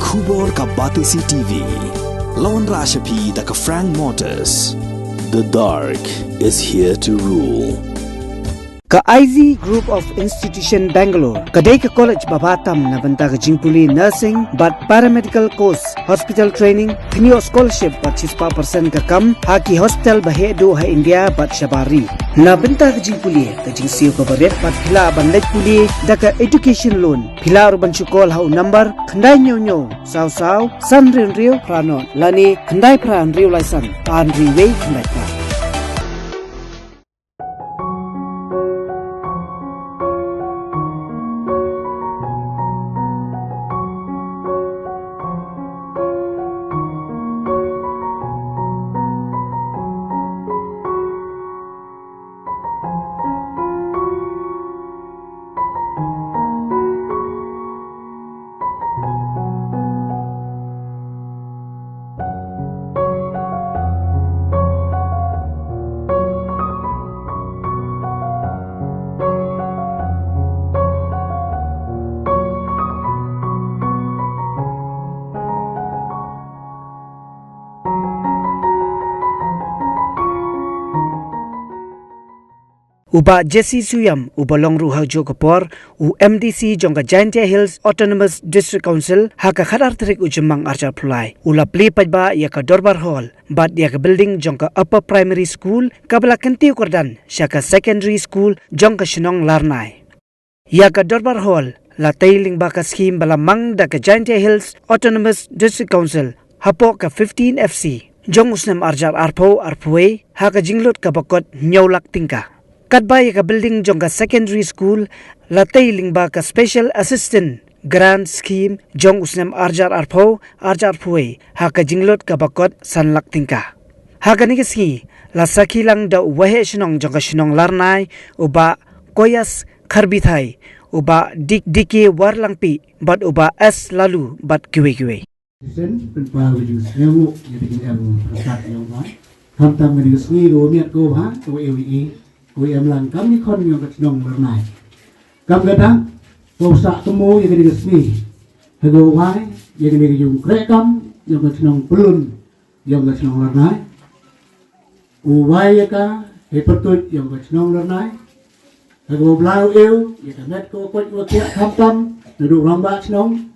Khubor ka Batisi TV. Lawan Rashapi da ka Frank Motors. The dark is here to rule. Ka IZ Group of Institution Bangalore, kadai ka college babatam na banta ka jingpuli nursing but paramedical course, hospital training, thinio scholarship but 6% ka kam, haki hospital bahedo ha India but shabari. Na banta ka jingpuli, ka jingsiyo ka baret but pila bandaj puli, da ka education loan, pila urban chukol ha number, khandai nyo, saw, san rio pranon, lani khandai pran rio laisan, an riway khandai pran. Uba Jesse Suyam, Uba Longru Haujo Kapor, MDC Jonga Giantia Hills Autonomous District Council, Haka Khadartrik Ujemang Archer Plie, Ula Plie Pajba Yaka Dorbar Hall, Bad Yaka Building Jonga Upper Primary School, Kabala Kanti Kordan, Shaka Secondary School, Jonga Shnong Larnai. Yaka Dorbar Hall, La Tailing Baka Scheme Balamang Daka Giantia Hills Autonomous District Council, Hapoka 15 FC, Jong Usnam Arjar Arpo Arpue, Haka Jinglot Kabakot Nyolak Tingka. Kadbaya ka building jongka secondary school latay lingba ka special assistant grant scheme jong usnam arjar arpoi haka jinglot ka bakot sanlak tingka haka nigaski la saki lang da wahe shnong jongka shnong larnai uba koyas kharbithai uba dike warlangpi bat uba as lalu bat kiwe sen penpa wujud nemu jadi em rakat yang ba hantam nigaski go miat go ha go ewi Kui lang kami kon yung Shnong Larnai. Kam gadang, pausa temu yang kini resmi. Hago wai yang kini yung krekam yung Shnong Pelun yung Shnong Larnai. Uwai yaka hepatut yung Shnong Larnai. Hago blau eu yang met ko kot wakia kamtam naduk ramba Shnong.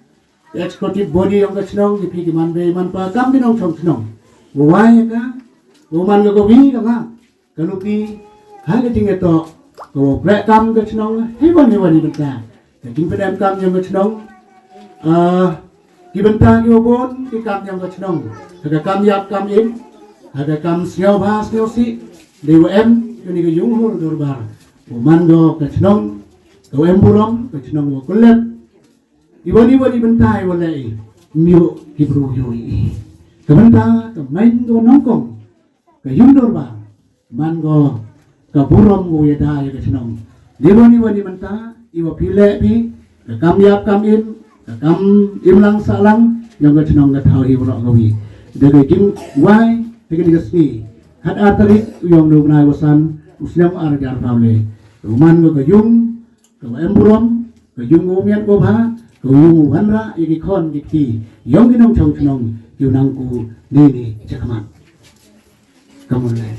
Executive body yung Shnong di pigi man be man pa kam binong Shnong. Uwai yaka uman gawi kama kalupi Hanya tinggal tu, kau berakam ke Shnong, hewan ni bentar. Jadi berakam yang ke Shnong, di bentar kau pun di kam yang ke Shnong. Ada kam yap kam in, ada kam siau bahas siau si, DWM ini ke Junghur Dorbar. Umando ke Shnong, kau emburom ke Shnong kau kulit. Ibu di bentar walai, miu kibru yui. Ke bentar ke main kau nongkong, ke Junghur Dorbar, mango. Kaburam go yada ya Shnong. Diboni wani menta iwa pile pi kam yap kam in kam imlang salang yang ga Shnong ga thau hi ro gawi. Dege kim wai dege digasni. Had atari yong do nai wasan uslam arjar pawle. Ruman go yung go emburam go yung go mian go bha go yung hanra iki khon dikti. Yong ginong chong Shnong yunang ku ni chakaman. Kamu le.